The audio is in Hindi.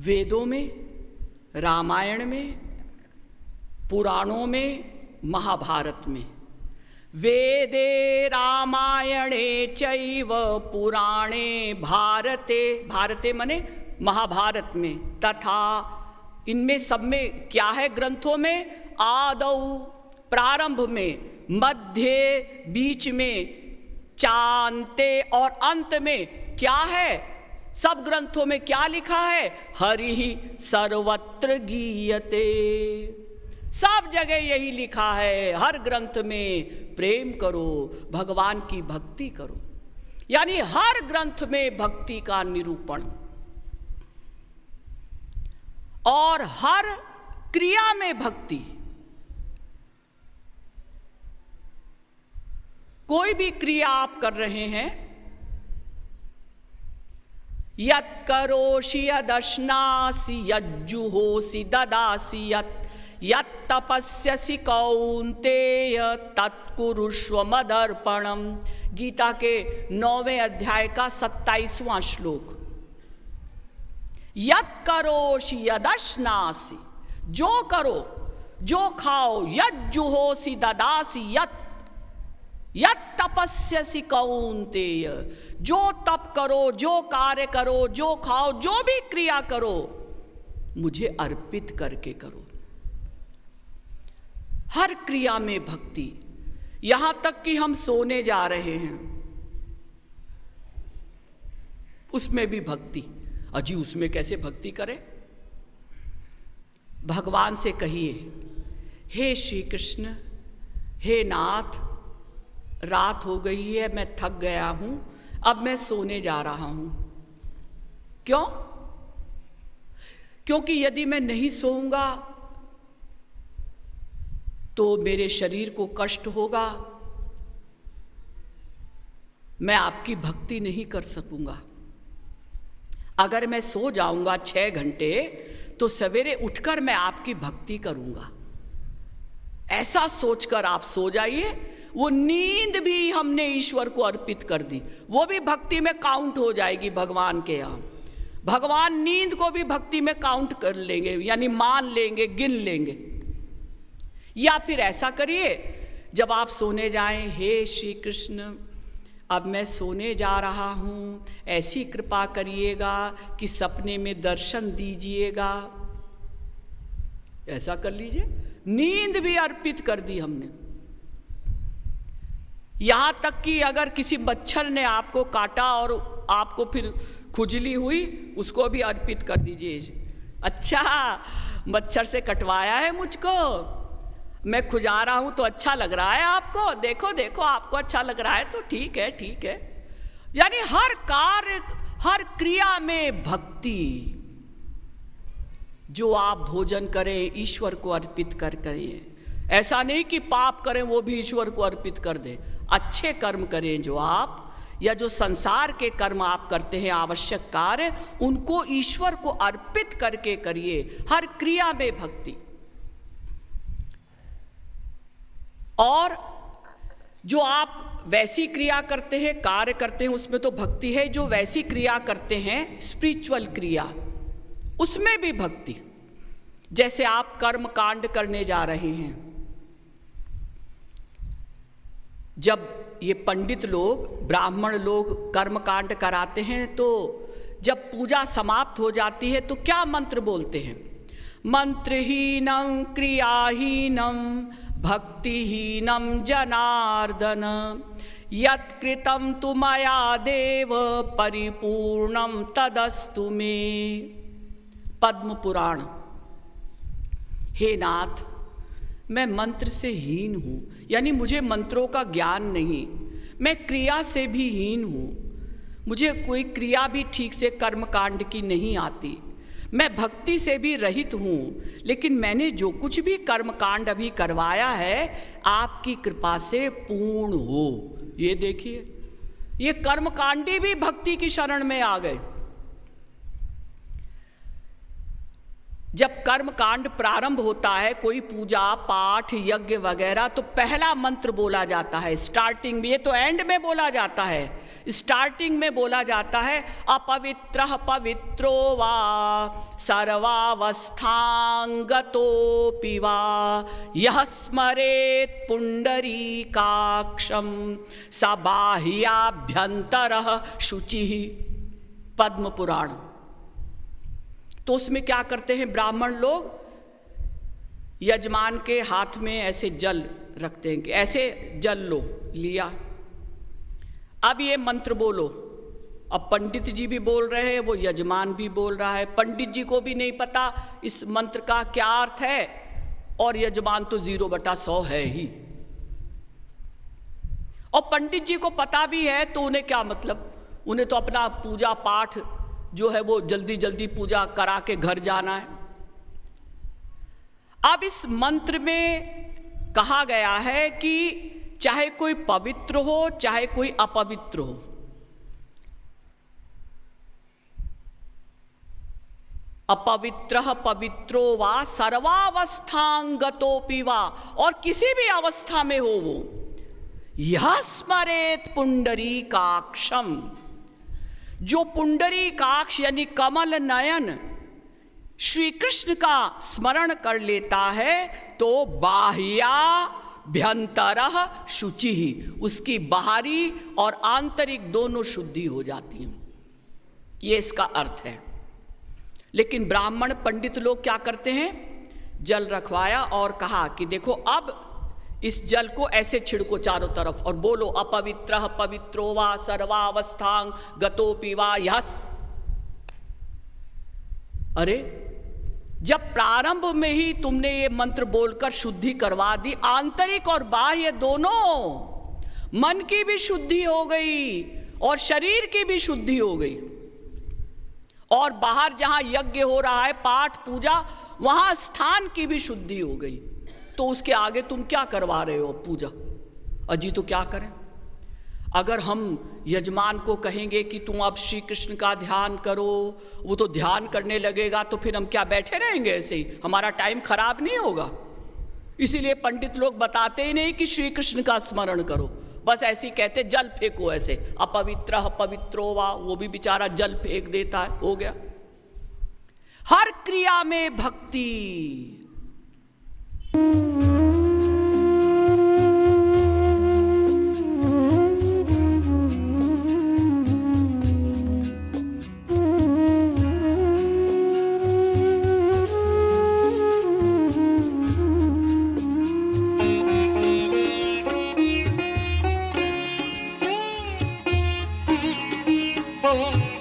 वेदों में, रामायण में, पुराणों में, महाभारत में, वेदे रामायणे चैव पुराणे भारते, भारते मने महाभारत में, तथा इनमें सब में क्या है ग्रंथों में, आदौ प्रारंभ में, मध्य बीच में, चांते और अंत में क्या है, सब ग्रंथों में क्या लिखा है, हरि सर्वत्र गीयते। सब जगह यही लिखा है, हर ग्रंथ में प्रेम करो, भगवान की भक्ति करो, यानी हर ग्रंथ में भक्ति का निरूपण, और हर क्रिया में भक्ति। कोई भी क्रिया आप कर रहे हैं, यत् करोषि यदश्नासि यज्जुहोसि ददासि यत् तपस्यसि कौन्तेय तत्कुरुष्व मदर्पणम। गीता के 9वें अध्याय का 27वां श्लोक। यत् करोषि यदश्नासि, जो करो, जो खाओ, यज्जुहोसि ददासि यत् तपस्यसि कौन्तेय, जो तप करो, जो कार्य करो, जो खाओ, जो भी क्रिया करो, मुझे अर्पित करके करो। हर क्रिया में भक्ति, यहां तक कि हम सोने जा रहे हैं उसमें भी भक्ति। अजी उसमें कैसे भक्ति करें? भगवान से कहिए, हे श्री कृष्ण, हे नाथ, रात हो गई है, मैं थक गया हूं, अब मैं सोने जा रहा हूं। क्यों? क्योंकि यदि मैं नहीं सोऊंगा तो मेरे शरीर को कष्ट होगा, मैं आपकी भक्ति नहीं कर सकूंगा। अगर मैं सो जाऊंगा 6 घंटे तो सवेरे उठकर मैं आपकी भक्ति करूंगा। ऐसा सोचकर आप सो जाइए। वो नींद भी हमने ईश्वर को अर्पित कर दी, वो भी भक्ति में काउंट हो जाएगी भगवान के यहाँ। भगवान नींद को भी भक्ति में काउंट कर लेंगे, यानी मान लेंगे, गिन लेंगे। या फिर ऐसा करिए, जब आप सोने जाएं, हे श्री कृष्ण, अब मैं सोने जा रहा हूँ, ऐसी कृपा करिएगा कि सपने में दर्शन दीजिएगा। ऐसा कर लीजिए। नींद भी अर्पित कर दी हमने। यहां तक कि अगर किसी मच्छर ने आपको काटा और आपको फिर खुजली हुई, उसको भी अर्पित कर दीजिए। अच्छा, मच्छर से कटवाया है मुझको, मैं खुजा रहा हूं तो अच्छा लग रहा है आपको, देखो देखो आपको अच्छा लग रहा है तो ठीक है, ठीक है। यानी हर कार्य, हर क्रिया में भक्ति। जो आप भोजन करें ईश्वर को अर्पित करें। ऐसा नहीं कि पाप करें वो भी ईश्वर को अर्पित कर दें। अच्छे कर्म करें जो आप, या जो संसार के कर्म आप करते हैं, आवश्यक कार्य, उनको ईश्वर को अर्पित करके करिए। हर क्रिया में भक्ति। और जो आप वैसी क्रिया करते हैं, कार्य करते हैं, उसमें तो भक्ति है। जो वैसी क्रिया करते हैं, स्पिरिचुअल क्रिया, उसमें भी भक्ति। जैसे आप कर्म कांड करने जा रहे हैं, जब ये पंडित लोग, ब्राह्मण लोग कर्म कांड कराते हैं, तो जब पूजा समाप्त हो जाती है तो क्या मंत्र बोलते हैं? मंत्रहीनम क्रियाहीनम भक्तिहीनम जनार्दन यत्कृतं तु मया देव परिपूर्णम तदस्तु मे। पद्म पुराण। हे नाथ, मैं मंत्र से हीन हूँ, यानी मुझे मंत्रों का ज्ञान नहीं, मैं क्रिया से भी हीन हूँ, मुझे कोई क्रिया भी ठीक से कर्म कांड की नहीं आती, मैं भक्ति से भी रहित हूँ, लेकिन मैंने जो कुछ भी कर्म कांड अभी करवाया है आपकी कृपा से पूर्ण हो। ये देखिए, ये कर्म कांडी भी भक्ति की शरण में आ गए। जब कर्म कांड प्रारंभ होता है, कोई पूजा पाठ यज्ञ वगैरह, तो पहला मंत्र बोला जाता है स्टार्टिंग में। ये तो एंड में बोला जाता है, स्टार्टिंग में बोला जाता है अपवित्रः पवित्रो वा सर्वावस्थांगतोऽपि वा यः स्मरेत् पुंडरीकाक्षं स बाह्याभ्यंतरः शुचिः। पद्म पुराण। तो उसमें क्या करते हैं ब्राह्मण लोग, यजमान के हाथ में ऐसे जल रखते हैं कि ऐसे जल लो, लिया, अब ये मंत्र बोलो। अब पंडित जी भी बोल रहे हैं, वो यजमान भी बोल रहा है। पंडित जी को भी नहीं पता इस मंत्र का क्या अर्थ है, और यजमान तो 0/100 है ही। और पंडित जी को पता भी है तो उन्हें क्या मतलब, उन्हें तो अपना पूजा पाठ जो है वो जल्दी जल्दी पूजा करा के घर जाना है। अब इस मंत्र में कहा गया है कि चाहे कोई पवित्र हो चाहे कोई अपवित्र हो, अपवित्रः पवित्रो वा सर्वावस्थांगतोऽपि वा, और किसी भी अवस्था में हो वो, यः स्मरेत् पुंडरीकाक्षम, जो पुंडरीकाक्ष यानी कमल नयन श्री कृष्ण का स्मरण कर लेता है तो बाह्याभ्यंतरः शुचिः, उसकी बाहरी और आंतरिक दोनों शुद्धि हो जाती हैं। ये इसका अर्थ है। लेकिन ब्राह्मण पंडित लोग क्या करते हैं, जल रखवाया और कहा कि देखो अब इस जल को ऐसे छिड़को चारों तरफ और बोलो अपवित्रः पवित्रो वा सर्वावस्थांग गतोऽपि वा यः। अरे जब प्रारंभ में ही तुमने ये मंत्र बोलकर शुद्धि करवा दी, आंतरिक और बाह्य दोनों, मन की भी शुद्धि हो गई और शरीर की भी शुद्धि हो गई, और बाहर जहां यज्ञ हो रहा है पाठ पूजा, वहां स्थान की भी शुद्धि हो गई, तो उसके आगे तुम क्या करवा रहे हो पूजा। अजी तो क्या करें। अगर हम यजमान को कहेंगे कि तुम अब श्री कृष्ण का ध्यान करो, वो तो ध्यान करने लगेगा, तो फिर हम क्या बैठे रहेंगे ऐसे ही, हमारा टाइम खराब नहीं होगा। इसीलिए पंडित लोग बताते ही नहीं कि श्री कृष्ण का स्मरण करो, बस ऐसे ही कहते जल फेंको ऐसे, अपवित्रः पवित्रो वा, वो भी बेचारा जल फेंक देता है, हो गया। हर क्रिया में भक्ति। Oh